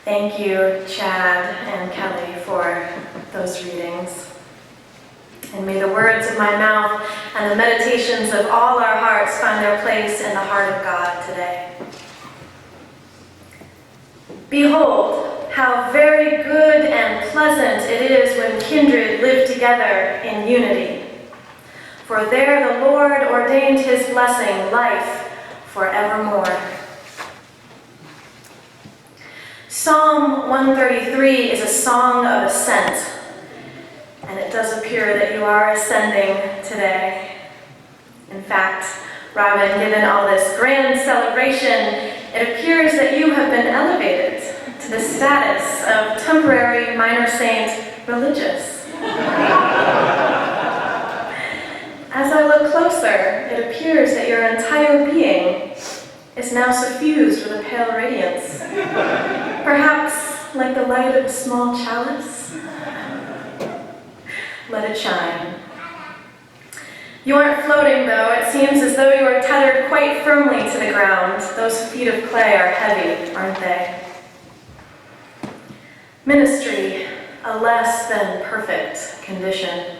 Thank you, Chad and Kelly, for those readings. And may the words of my mouth and the meditations of all our hearts find their place in the heart of God today. Behold, how very good and pleasant it is when kindred live together in unity. For there the Lord ordained his blessing, life forevermore. Psalm 133 is a song of ascent, and it does appear that you are ascending today. In fact, Robin, given all this grand celebration, it appears that you have been elevated to the status of temporary minor saint religious. As I look closer, it appears that your entire being is now suffused with a pale radiance, perhaps like the light of a small chalice. Let it shine. You aren't floating, though. It seems as though you are tethered quite firmly to the ground. Those feet of clay are heavy, aren't they? Ministry, a less than perfect condition.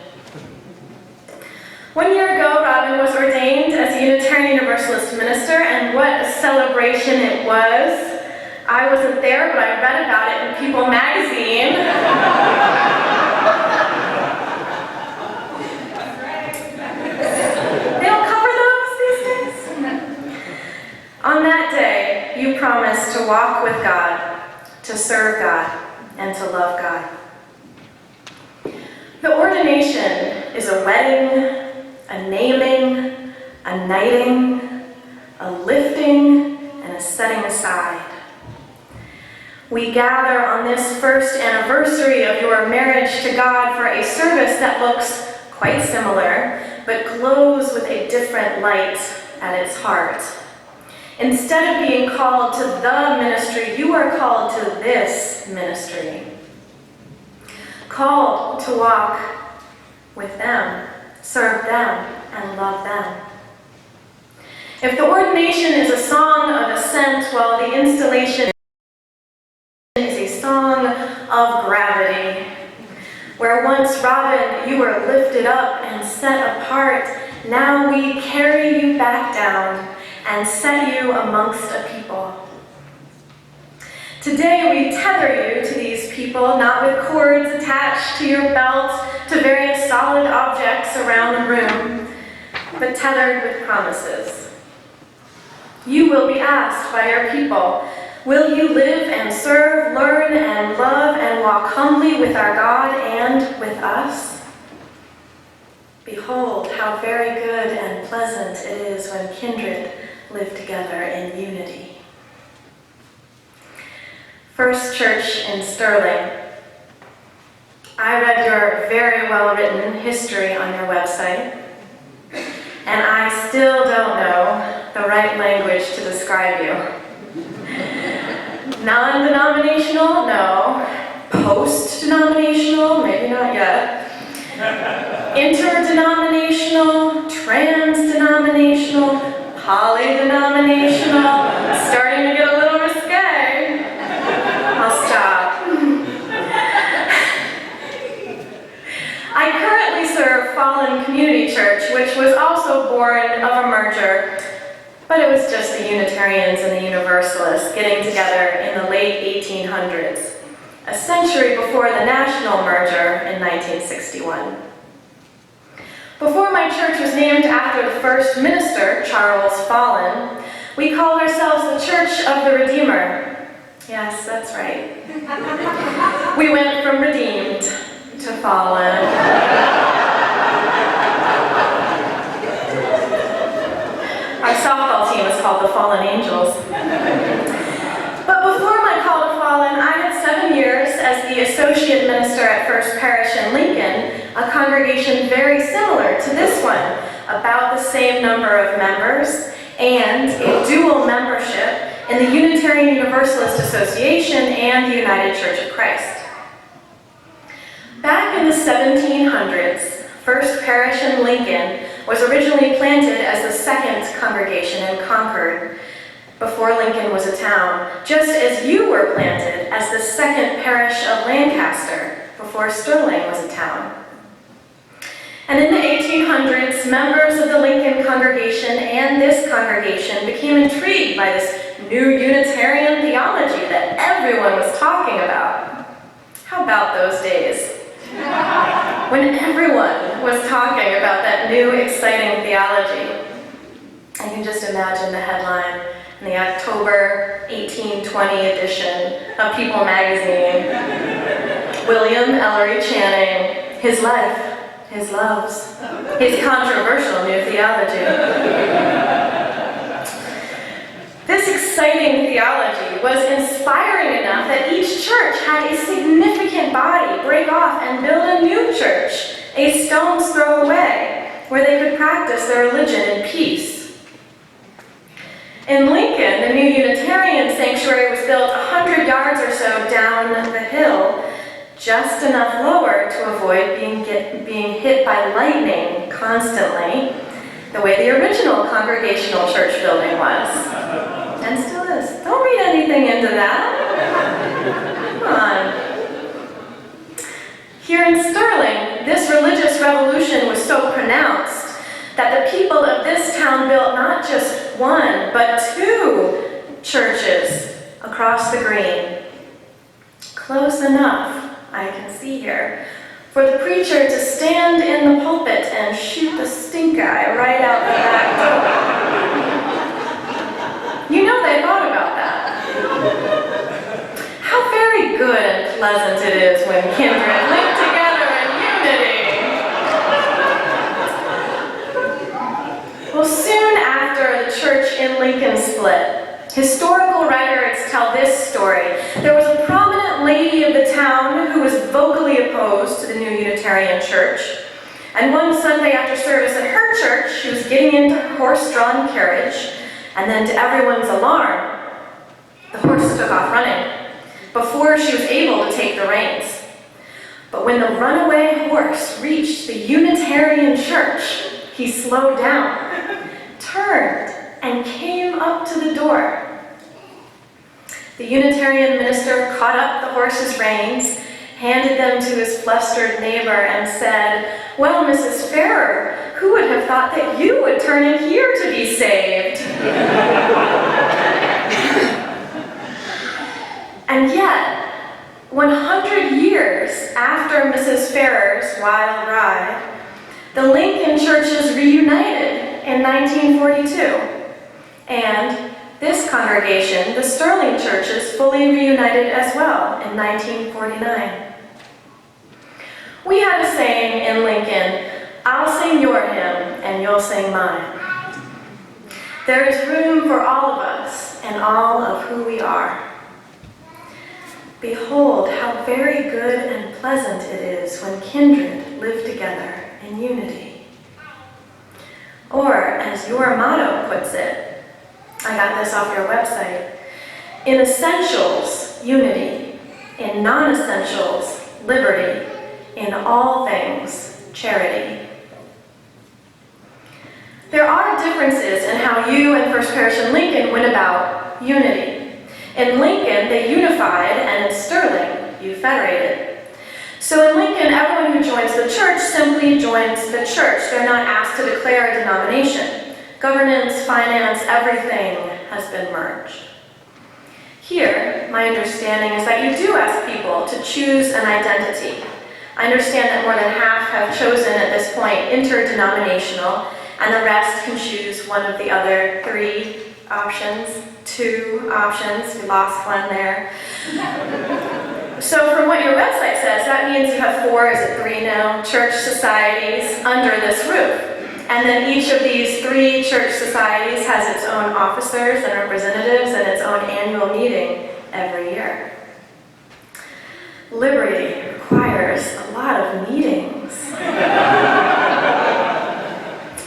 1 year ago, Robin was ordained as a Unitarian Universalist minister, and what a celebration it was. I wasn't there, but I read about it in People magazine. They don't cover those these days? On that day, you promised to walk with God, to serve God, and to love God. The ordination is a wedding, a naming, a knighting, a lifting, and a setting aside. We gather on this first anniversary of your marriage to God for a service that looks quite similar, but glows with a different light at its heart. Instead of being called to the ministry, you are called to this ministry. Called to walk with them, serve them, and love them. If the ordination is a song of ascent, while the installation is a song of gravity, where once, Robin, you were lifted up and set apart, now we carry you back down and set you amongst a people. Today we tether you to these people, not with cords attached to your belt to various solid objects around the room, but tethered with promises. You will be asked by your people, will you live and serve, learn and love, and walk humbly with our God and with us? Behold, how very good and pleasant it is when kindred live together in unity. First Church in Sterling. I read your very well-written history on your website, and I still don't know the right language to describe you. Non-denominational? No. Post-denominational? Maybe not yet. Interdenominational? Trans-denominational? Poly-denominational? Starting to get a little risque. I'll stop. I currently serve Fallen Community Church, which was also born of a merger, but it was just the Unitarians and the Universalists getting together in the late 1800s, a century before the national merger in 1961. Before my church was named after the first minister, Charles Fallen, we called ourselves the Church of the Redeemer. Yes, that's right. We went from redeemed to fallen. Our softball team is called the Fallen Angels. But before my call to Fallen, I had 7 years as the associate minister at First Parish in Lincoln, a congregation very similar to this one, about the same number of members, and a dual membership in the Unitarian Universalist Association and the United Church of Christ. Back in the 1700s, First Parish in Lincoln was originally planted as the second congregation in Concord, before Lincoln was a town, just as you were planted as the second parish of Lancaster before Sterling was a town. And in the 1800s, members of the Lincoln congregation and this congregation became intrigued by this new Unitarian theology that everyone was talking about. How about those days? When everyone was talking about that new, exciting theology. I can just imagine the headline in the October 1820 edition of People magazine. William Ellery Channing, his life, his loves, his controversial new theology. This exciting theology was inspiring enough that each church had a significant body break off and build a new church, a stone's throw away, where they could practice their religion in peace. In Lincoln, the new Unitarian sanctuary was built 100 yards or so down the hill, just enough lower to avoid being hit by lightning constantly, the way the original Congregational church building was. And still is. Don't read anything into that. Come on. Here in Sterling, this religious revolution was so pronounced that the people of this town built not just one, but two churches across the green. Close enough, I can see here, for the preacher to stand in the pulpit and shoot the stink eye right out the back door. You know they thought about that. How very good and pleasant it is when kindred live together in unity. Well, soon after the church in Lincoln split, historical records tell this story. There was a prominent lady of the town who was vocally opposed to the new Unitarian church. And one Sunday after service at her church, she was getting into her horse-drawn carriage, and then to everyone's alarm, the horse took off running before she was able to take the reins. But when the runaway horse reached the Unitarian church, he slowed down, turned, and came up to the door. The Unitarian minister caught up the horse's reins, handed them to his flustered neighbor, and said, "Well, Mrs. Farrer, who would have thought that you would turn in here to be saved?" And yet, 100 years after Mrs. Farrer's wild ride, the Lincoln churches reunited in 1942, and this congregation, the Sterling churches, fully reunited as well in 1949. We had a saying in Lincoln, "I'll sing your hymn and you'll sing mine." There is room for all of us and all of who we are. Behold how very good and pleasant it is when kindred live together in unity. Or, as your motto puts it, I got this off your website, in essentials, unity. In non-essentials, liberty. In all things, charity. There are differences in how you and First Parish in Lincoln went about unity. In Lincoln, they unified, and in Sterling, you federated. So in Lincoln, everyone who joins the church simply joins the church. They're not asked to declare a denomination. Governance, finance, everything has been merged. Here, my understanding is that you do ask people to choose an identity. I understand that more than half have chosen at this point interdenominational, and the rest can choose one of the other three options, two options. We lost one there. So from what your website says, that means you have 4, is it 3 now, church societies under this roof. And then each of these 3 church societies has its own officers and representatives and its own annual meeting every year. Liberty requires a lot of meetings.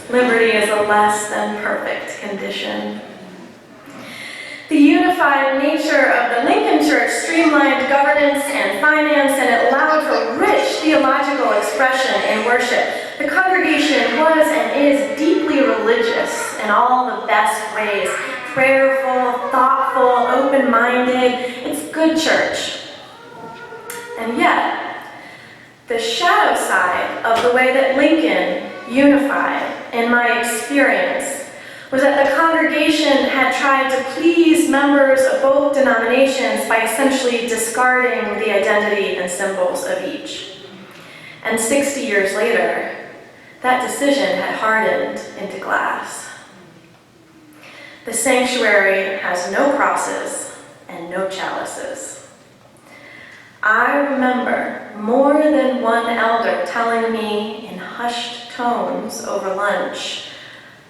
Liberty is a less than perfect condition. The unified nature of the Lincoln Church streamlined governance and finance, and it allowed for rich theological expression in worship. The congregation was and is deeply religious in all the best ways, prayerful, open-minded. It's good church. And yet, the shadow side of the way that Lincoln unified, in my experience, was that the congregation had tried to please members of both denominations by essentially discarding the identity and symbols of each. And 60 years later, that decision had hardened into glass. The sanctuary has no crosses and no chalices. I remember more than one elder telling me in hushed tones over lunch,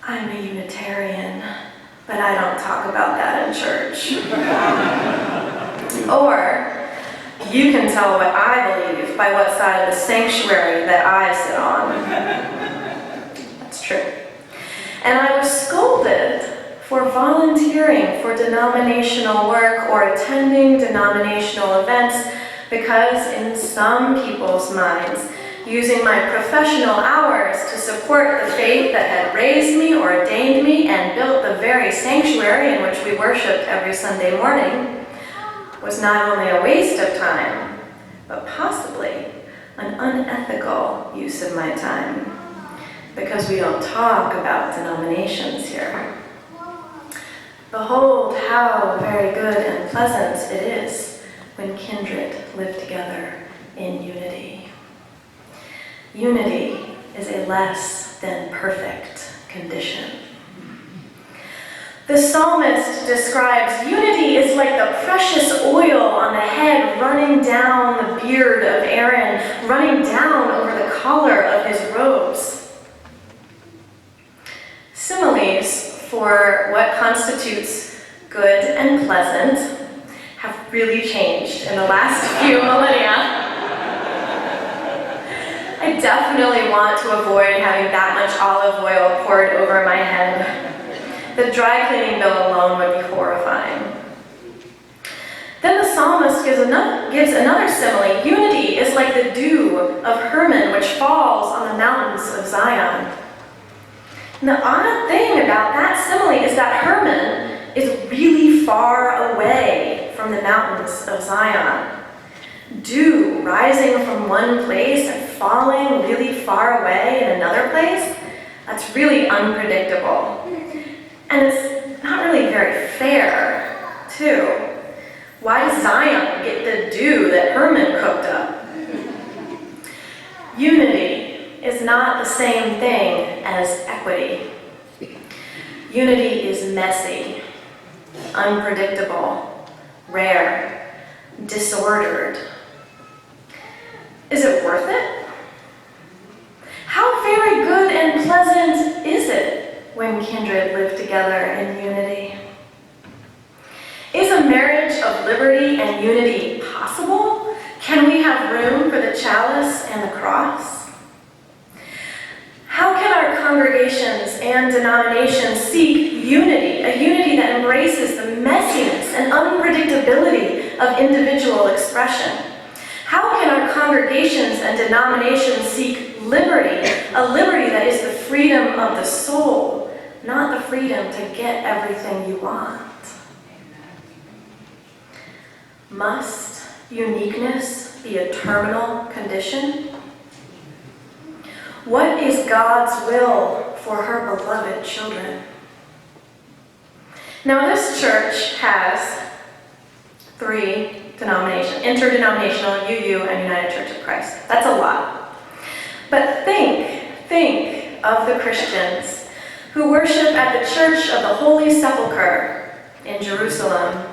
"I'm a Unitarian, but I don't talk about that in church." Or, "You can tell what I believe by what side of the sanctuary that I sit on." That's true. And I was scolded for volunteering for denominational work or attending denominational events because in some people's minds, using my professional hours to support the faith that had raised me, ordained me, and built the very sanctuary in which we worshiped every Sunday morning was not only a waste of time, but possibly an unethical use of my time, because we don't talk about denominations here. Behold how very good and pleasant it is when kindred live together in unity. Unity is a less than perfect condition. The psalmist describes unity is like the precious oil on the head running down the beard of Aaron, running down over the collar of his robes. Similes for what constitutes good and pleasant have really changed in the last few millennia. I definitely want to avoid having that much olive oil poured over my head. The dry cleaning bill alone would be horrifying. Then the psalmist gives another simile. Unity is like the dew of Hermon, which falls on the mountains of Zion. And the odd thing about that simile is that Hermon is really far away from the mountains of Zion. Dew rising from one place and falling really far away in another place, that's really unpredictable. And it's not really very fair, too. Why does Zion get the dew that Hermon cooked up? Unity is not the same thing as equity. Unity is messy, unpredictable, rare, disordered. Is it worth it? How very good and pleasant is it when kindred live together in unity? Is a marriage of liberty and unity possible? Can we have room for the chalice and the cross? How can our congregations and denominations seek unity, a unity that embraces the messiness and unpredictability of individual expression? How can our congregations and denominations seek liberty, a liberty that is the freedom of the soul, not the freedom to get everything you want? Must uniqueness be a terminal condition? What is God's will for her beloved children? Now, this church has 3 denominations: interdenominational, UU, and United Church of Christ. That's a lot. But think of the Christians who worship at the Church of the Holy Sepulchre in Jerusalem.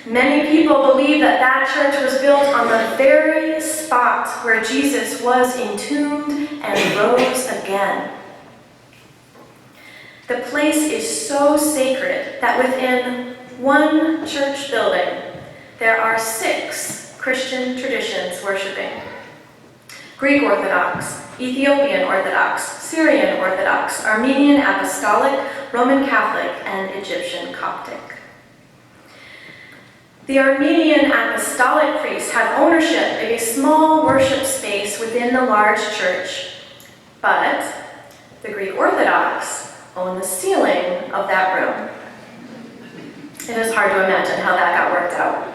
Many people believe that that church was built on the very spot where Jesus was entombed and rose again. The place is so sacred that within one church building, there are 6 Christian traditions worshiping: Greek Orthodox, Ethiopian Orthodox, Syrian Orthodox, Armenian Apostolic, Roman Catholic, and Egyptian Coptic. The Armenian Apostolic priests have ownership of a small worship space within the large church, but the Greek Orthodox own the ceiling of that room. It is hard to imagine how that got worked out.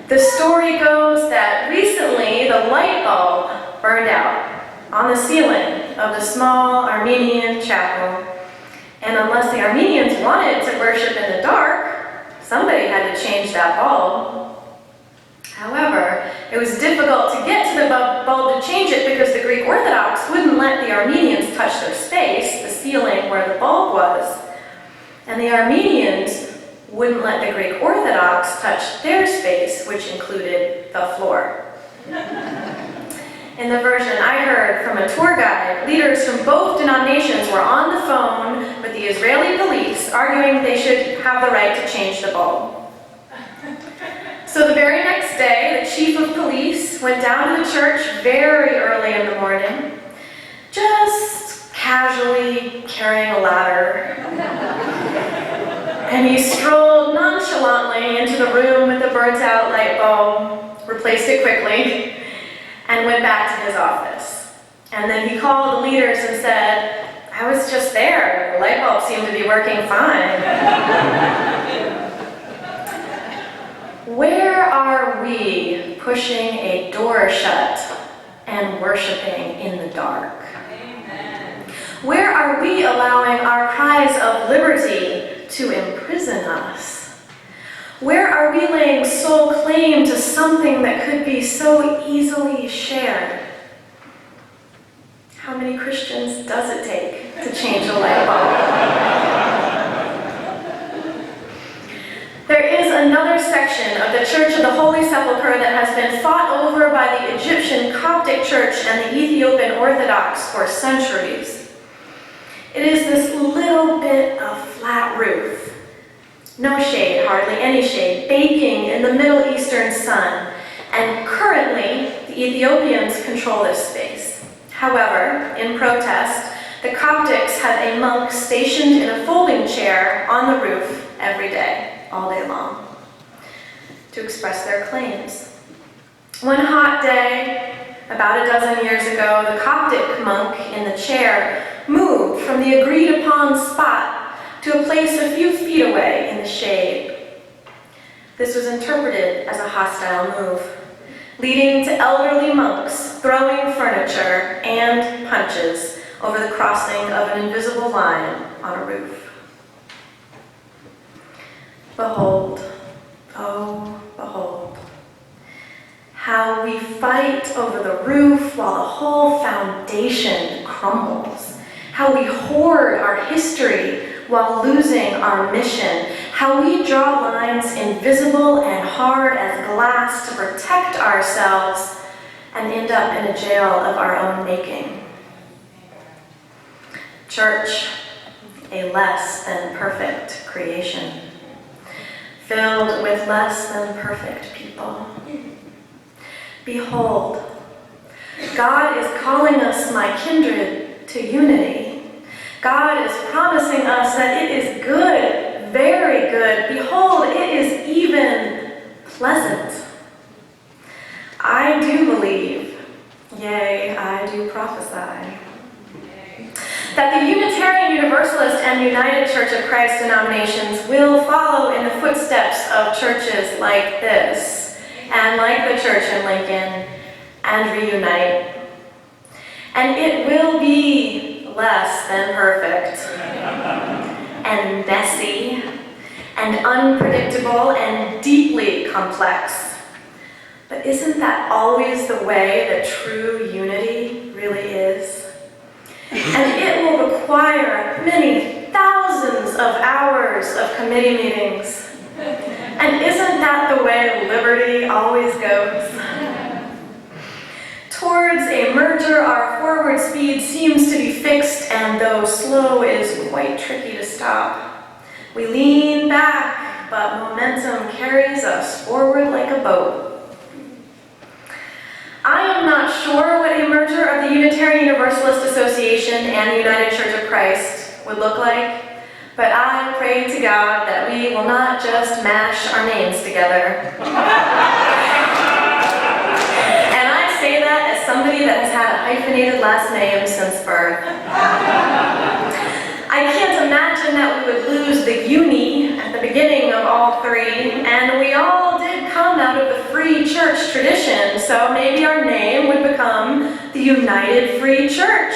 The story goes that recently the light bulb burned out on the ceiling of the small Armenian chapel. And unless the Armenians wanted to worship in the dark, somebody had to change that bulb. However, it was difficult to get to the bulb to change it because the Greek Orthodox wouldn't let the Armenians touch their space, the ceiling where the bulb was. And the Armenians wouldn't let the Greek Orthodox touch their space, which included the floor. In the version I heard from a tour guide, leaders from both denominations were on the phone with the Israeli police arguing they should have the right to change the bulb. So the very next day, the chief of police went down to the church very early in the morning, just casually carrying a ladder. And he strolled nonchalantly into the room with the burnt-out light bulb, replaced it quickly, and went back to his office. And then he called the leaders and said, "I was just there. The light bulb seemed to be working fine." Where are we pushing a door shut and worshiping in the dark? Amen. Where are we allowing our cries of liberty to imprison us? Where are we laying sole claim to something that could be so easily shared? How many Christians does it take to change a light bulb? There is another section of the Church of the Holy Sepulchre that has been fought over by the Egyptian Coptic Church and the Ethiopian Orthodox for centuries. It is this little bit of flat roof. No shade, hardly any shade, baking in the Middle Eastern sun, and currently the Ethiopians control this space. However, in protest, the Coptics have a monk stationed in a folding chair on the roof every day, all day long, to express their claims. One hot day, about a dozen years ago, the Coptic monk in the chair moved from the agreed-upon spot to a place a few feet away in the shade. This was interpreted as a hostile move, leading to elderly monks throwing furniture and punches over the crossing of an invisible line on a roof. Behold, oh, behold, how we fight over the roof while the whole foundation crumbles, how we hoard our history while losing our mission, how we draw lines invisible and hard as glass to protect ourselves and end up in a jail of our own making. Church, a less than perfect creation, filled with less than perfect people. Behold, God is calling us, my kindred, to unity. God is promising us that it is good, very good. Behold, it is even pleasant. I do believe, yea, I do prophesy, that the Unitarian Universalist and United Church of Christ denominations will follow in the footsteps of churches like this, and like the church in Lincoln, and reunite. And it will be less than perfect, and messy, and unpredictable, and deeply complex. But isn't that always the way that true unity really is? And it will require many thousands of hours of committee meetings. And isn't that the way liberty always goes? Towards a merger, our forward speed seems to be fixed, and though slow, is quite tricky to stop. We lean back, but momentum carries us forward like a boat. I am not sure what a merger of the Unitarian Universalist Association and the United Church of Christ would look like, but I pray to God that we will not just mash our names together. And I say that as somebody that has had a hyphenated last name since birth. I can't imagine that we would lose the uni at the beginning all three, and we all did come out of the Free Church tradition, so maybe our name would become the United Free Church.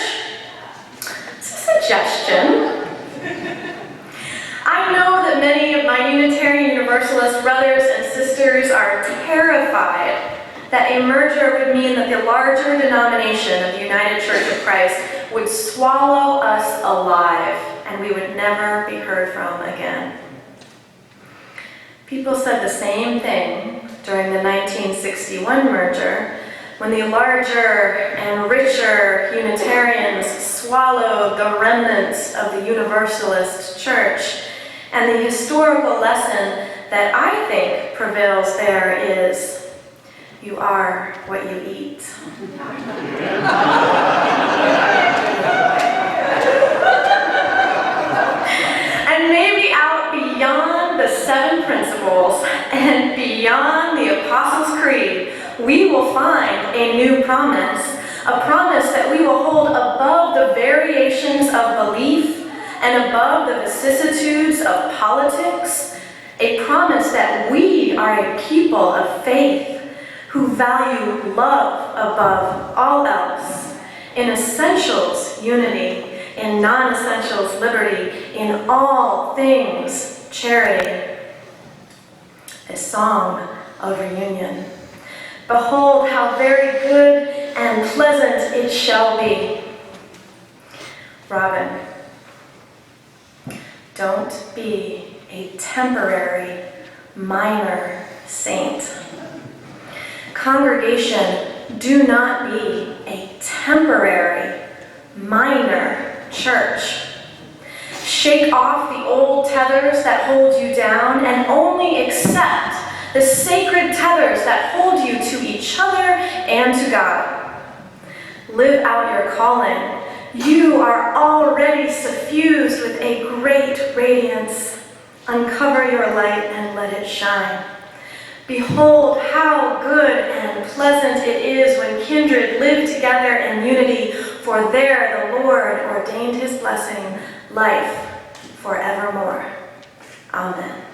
It's a suggestion. I know that many of my Unitarian Universalist brothers and sisters are terrified that a merger would mean that the larger denomination of the United Church of Christ would swallow us alive and we would never be heard from again. People said the same thing during the 1961 merger, when the larger and richer Unitarians swallowed the remnants of the Universalist Church. And the historical lesson that I think prevails there is, you are what you eat. And maybe out beyond the 7 principles and beyond the Apostles' Creed, we will find a new promise, a promise that we will hold above the variations of belief and above the vicissitudes of politics, a promise that we are a people of faith who value love above all else, in essentials unity, in non-essentials liberty, in all things charity. A song of reunion. Behold how very good and pleasant it shall be. Robin, don't be a temporary, minor saint. Congregation, do not be a temporary, minor church. Shake off the old tethers that hold you down and only accept the sacred tethers that hold you to each other and to God. Live out your calling. You are already suffused with a great radiance. Uncover your light and let it shine. Behold how good and pleasant it is when kindred live together in unity, for there the Lord ordained his blessing, life forevermore. Amen.